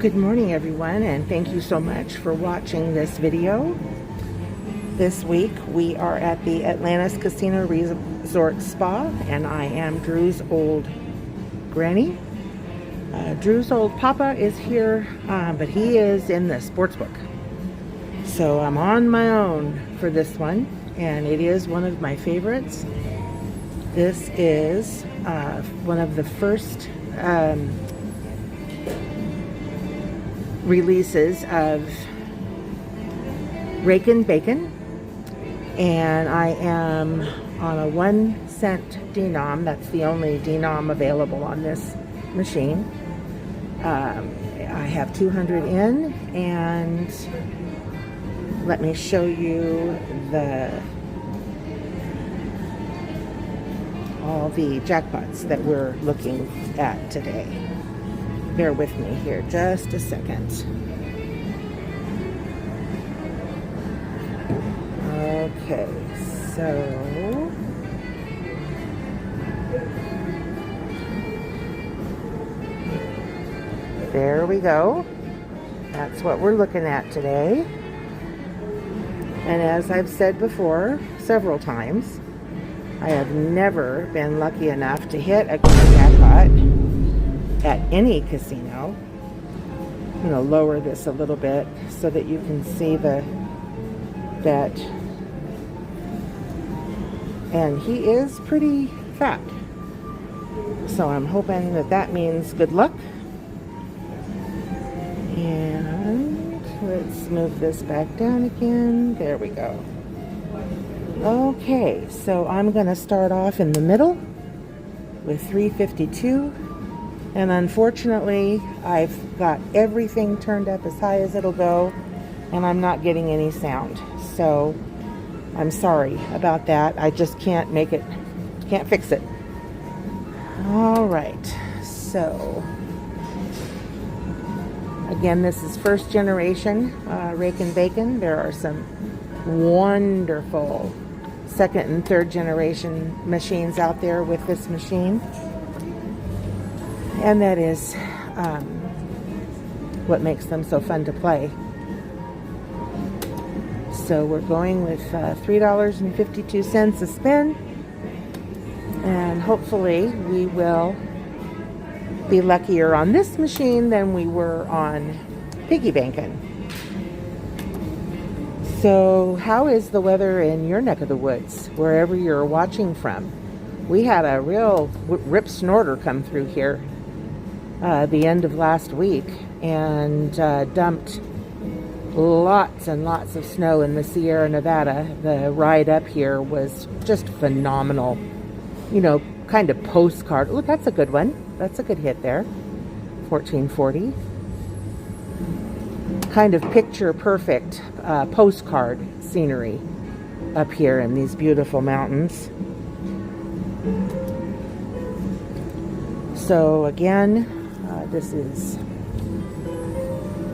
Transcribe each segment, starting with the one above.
Good morning, everyone, and thank you so much for watching this video. This week we are at the Atlantis Casino Resort Spa, and I am Drew's old granny. Drew's old papa is here, but he is in the sports book. So I'm on my own for this one, and it is one of my favorites. This is one of the first releases of Rakin bacon, and I am on a 1 cent denom. That's the only denom available on this machine. I have 200 in, and let me show you all the jackpots that we're looking at today. Bear with me here just a second. Okay, so there we go. That's what we're looking at today. And as I've said before several times, I have never been lucky enough to hit a jackpot at any casino. I'm going to lower this a little bit so that you can see that. And he is pretty fat, so I'm hoping that means good luck. And let's move this back down again. There we go. Okay, so I'm going to start off in the middle with 352. And unfortunately, I've got everything turned up as high as it'll go, and I'm not getting any sound. So I'm sorry about that. I just can't fix it. All right. So again, this is first generation Rakin bacon. There are some wonderful second and third generation machines out there with this machine. And that is what makes them so fun to play. So we're going with $3.52 a spin. And hopefully we will be luckier on this machine than we were on piggy banking. So how is the weather in your neck of the woods, wherever you're watching from? We had a real rip snorter come through here the end of last week, and dumped lots and lots of snow in the Sierra Nevada. The ride up here was just phenomenal. You know, kind of postcard. Look, that's a good one. That's a good hit there. 1440. Kind of picture perfect postcard scenery up here in these beautiful mountains. So again, this is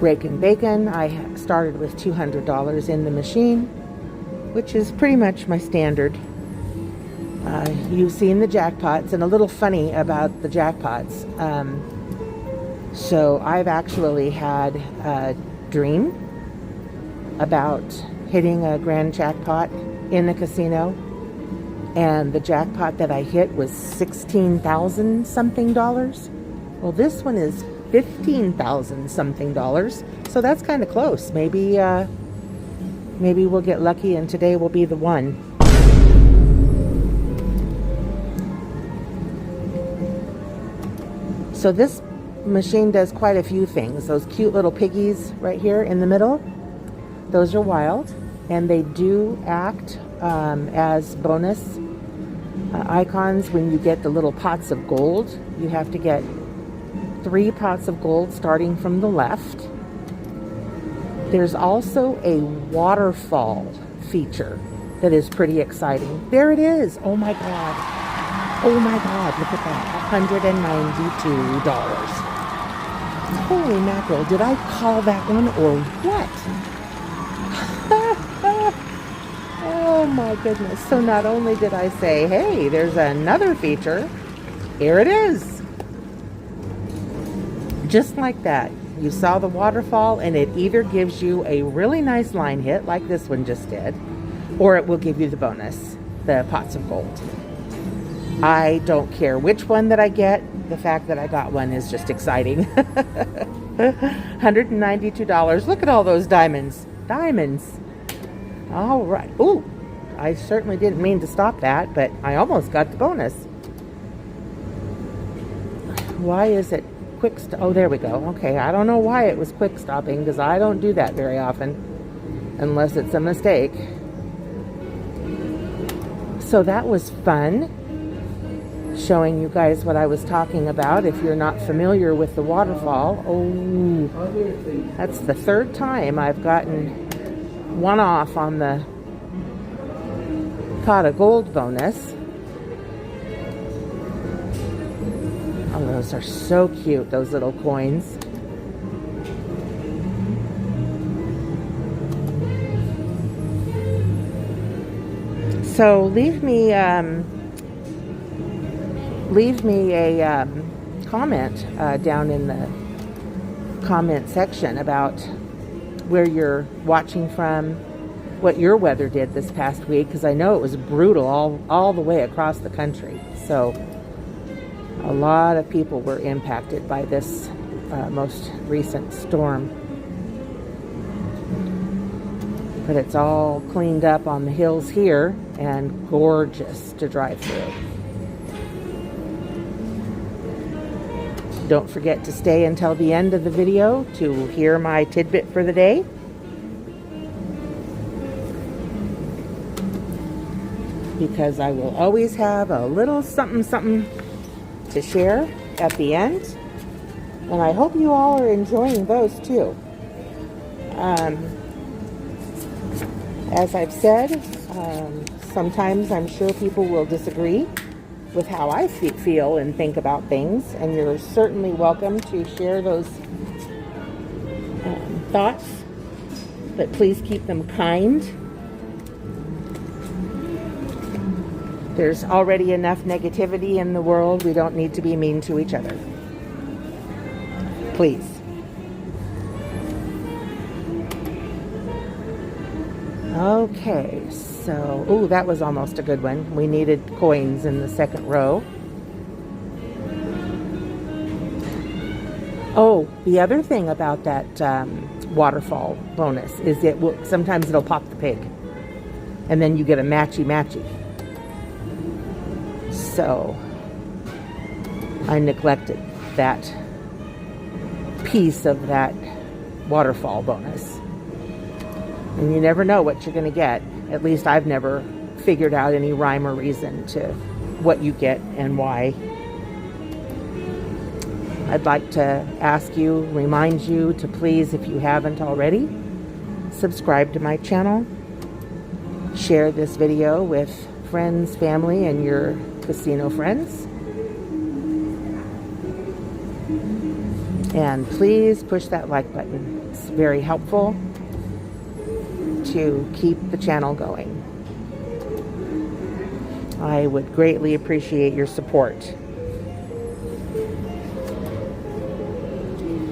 Rakin bacon. I started with $200 in the machine, which is pretty much my standard. You've seen the jackpots, and a little funny about the jackpots. So I've actually had a dream about hitting a grand jackpot in a casino, and the jackpot that I hit was $16,000 something dollars. Well, this one is $15,000 something dollars, so that's kind of close. Maybe we'll get lucky, and today will be the one. So this machine does quite a few things. Those cute little piggies right here in the middle, those are wild, and they do act as bonus icons when you get the little pots of gold. You have to get 3 pots of gold starting from the left. There's also a waterfall feature that is pretty exciting. There it is. Oh my God. Oh my God, look at that. $192. Holy mackerel, did I call that one or what? Oh my goodness. So not only did I say, hey, there's another feature, here it is. Just like that. You saw the waterfall, and it either gives you a really nice line hit like this one just did, or it will give you the bonus, the pots of gold. I don't care which one that I get. The fact that I got one is just exciting. $192. Look at all those diamonds. Diamonds. All right. Ooh, I certainly didn't mean to stop that, but I almost got the bonus. Why is it quick? Oh, there we go. Okay, I don't know why it was quick stopping, because I don't do that very often, unless it's a mistake. So that was fun, showing you guys what I was talking about. If you're not familiar with the waterfall, oh, that's the third time I've gotten one off on the pot of gold bonus. Oh, those are so cute, those little coins. So leave me a comment down in the comment section about where you're watching from, what your weather did this past week, because I know it was brutal all the way across the country. So a lot of people were impacted by this most recent storm. But it's all cleaned up on the hills here and gorgeous to drive through. Don't forget to stay until the end of the video to hear my tidbit for the day. Because I will always have a little something to share at the end. And I hope you all are enjoying those too. As I've said, sometimes I'm sure people will disagree with how I feel and think about things, and you're certainly welcome to share those thoughts, but please keep them kind. There's already enough negativity in the world. We don't need to be mean to each other. Please. Okay, so, ooh, that was almost a good one. We needed coins in the second row. Oh, the other thing about that waterfall bonus is sometimes it'll pop the pig, and then you get a matchy. So I neglected that piece of that waterfall bonus. And you never know what you're going to get. At least I've never figured out any rhyme or reason to what you get and why. I'd like to remind you to please, if you haven't already, subscribe to my channel. Share this video with friends, family, and your casino friends. And please push that like button. It's very helpful to keep the channel going. I would greatly appreciate your support.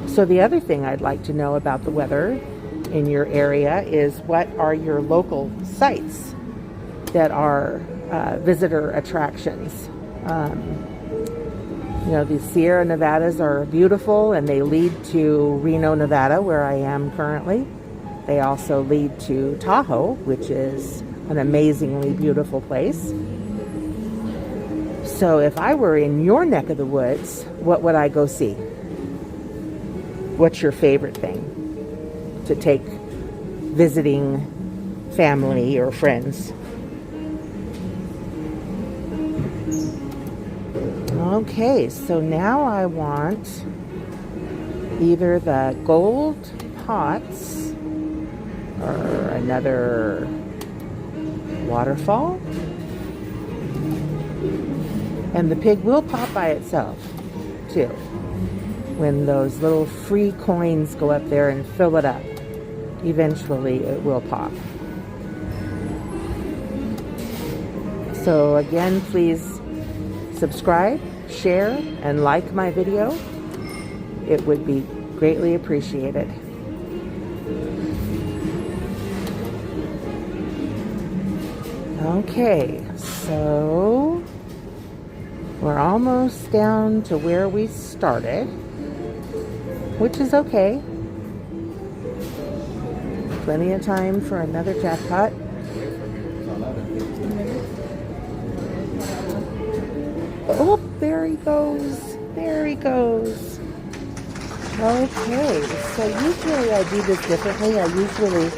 So the other thing I'd like to know about the weather in your area is, what are your local sites that are visitor attractions? The Sierra Nevadas are beautiful, and they lead to Reno, Nevada, where I am currently. They also lead to Tahoe, which is an amazingly beautiful place. So if I were in your neck of the woods, what would I go see? What's your favorite thing to take visiting family or friends? Okay, so now I want either the gold pots or another waterfall. And the pig will pop by itself too, when those little free coins go up there and fill it up. Eventually it will pop. So again, please subscribe, share, and like my video. It would be Greatly appreciated. Okay, so we're almost down to where we started, which is okay. Plenty of time for another jackpot. Oh, there he goes. There he goes. Okay, so usually I do this differently. I usually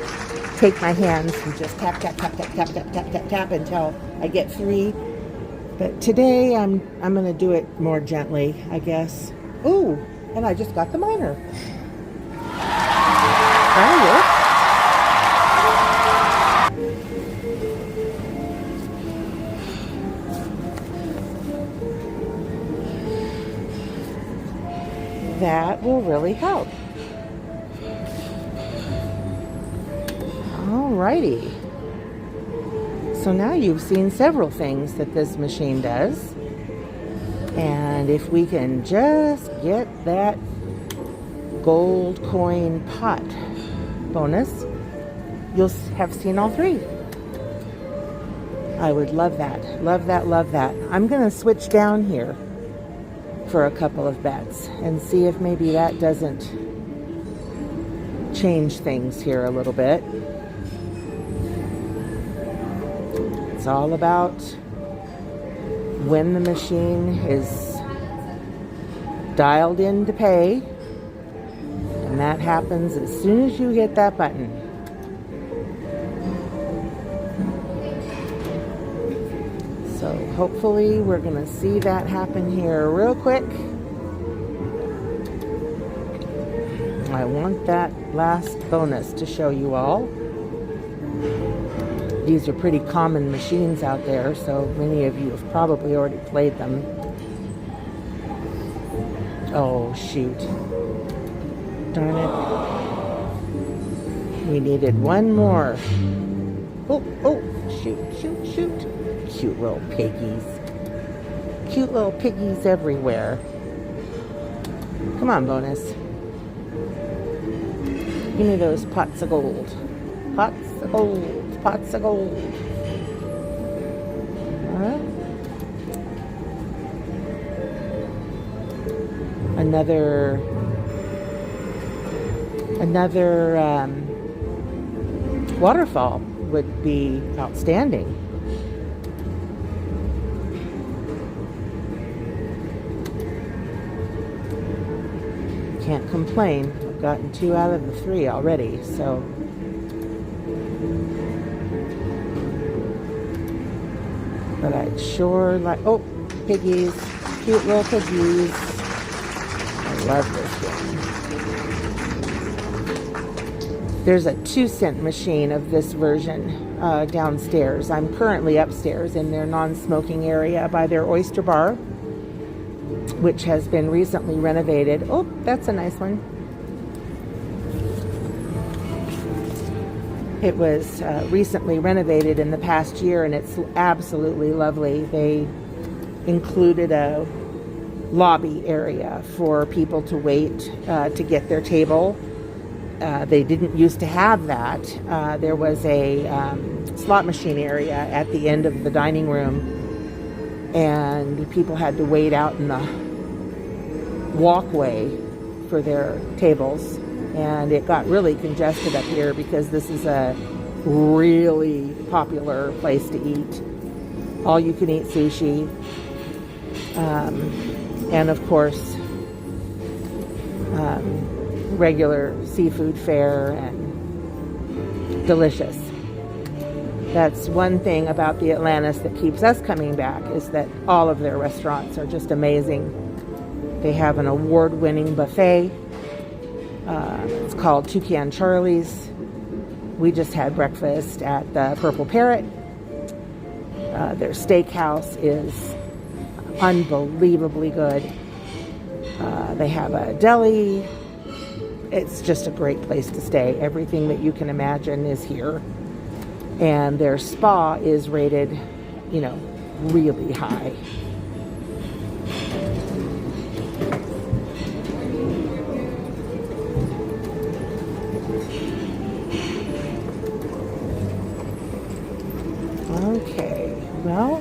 take my hands and just tap, tap, tap, tap, tap, tap, tap, tap, tap until I get 3. But today I'm going to do it more gently, I guess. Ooh, and I just got the minor. That'll work. That will really help. Alrighty. So now you've seen several things that this machine does. And if we can just get that gold coin pot bonus, you'll have seen all 3. I would love that. Love that, love that. I'm going to switch down here for a couple of bets and see if maybe that doesn't change things here a little bit. It's all about when the machine is dialed in to pay, and that happens as soon as you hit that button. So hopefully we're going to see that happen here real quick. I want that last bonus to show you all. These are pretty common machines out there, so many of you have probably already played them. Oh, shoot. Darn it. We needed one more. Oh, shoot, shoot, shoot. Cute little piggies. Cute little piggies everywhere. Come on, bonus. Give me those pots of gold. Pots of gold. Pots of gold. Another waterfall would be outstanding. Can't complain. I've gotten 2 out of the 3 already, so but I'd sure like, oh, piggies, cute little piggies. I love this game. There's a 2-cent machine of this version downstairs. I'm currently upstairs in their non-smoking area by their oyster bar, which has been recently renovated. Oh, that's a nice one. It was recently renovated in the past year, and it's absolutely lovely. They included a lobby area for people to wait to get their table. They didn't used to have that. There was a slot machine area at the end of the dining room, and people had to wait out in the walkway for their tables, and it got really congested up here because this is a really popular place to eat. All you can eat sushi, and of course regular seafood fare, and delicious. That's one thing about the Atlantis that keeps us coming back, is that all of their restaurants are just amazing. They have an award-winning buffet. It's called Toucan Charlie's. We just had breakfast at the Purple Parrot. Their steakhouse is unbelievably good. They have a deli. It's just a great place to stay. Everything that you can imagine is here. And their spa is rated, you know, really high.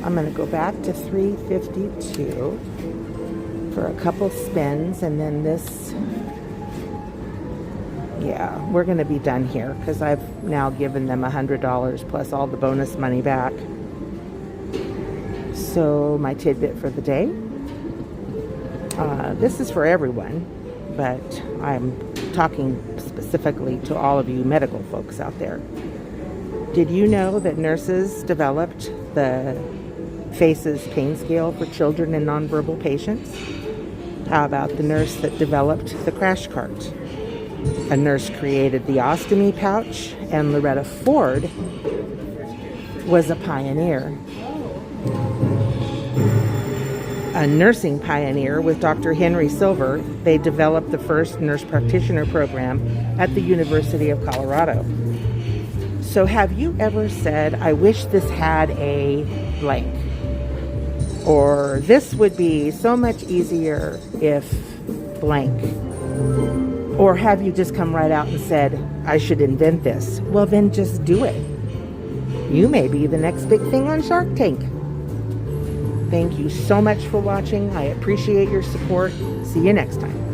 I'm going to go back to 352 for a couple spins, and then this, yeah, we're going to be done here because I've now given them $100 plus all the bonus money back. So my tidbit for the day, this is for everyone, but I'm talking specifically to all of you medical folks out there. Did you know that nurses developed the FACES pain scale for children and nonverbal patients? How about the nurse that developed the crash cart? A nurse created the ostomy pouch, and Loretta Ford was a pioneer. A nursing pioneer with Dr. Henry Silver, they developed the first nurse practitioner program at the University of Colorado. So have you ever said, I wish this had a blank? Or this would be so much easier if blank? Or have you just come right out and said, I should invent this? Well, then just do it. You may be the next big thing on Shark Tank. Thank you so much for watching. I appreciate your support. See you next time.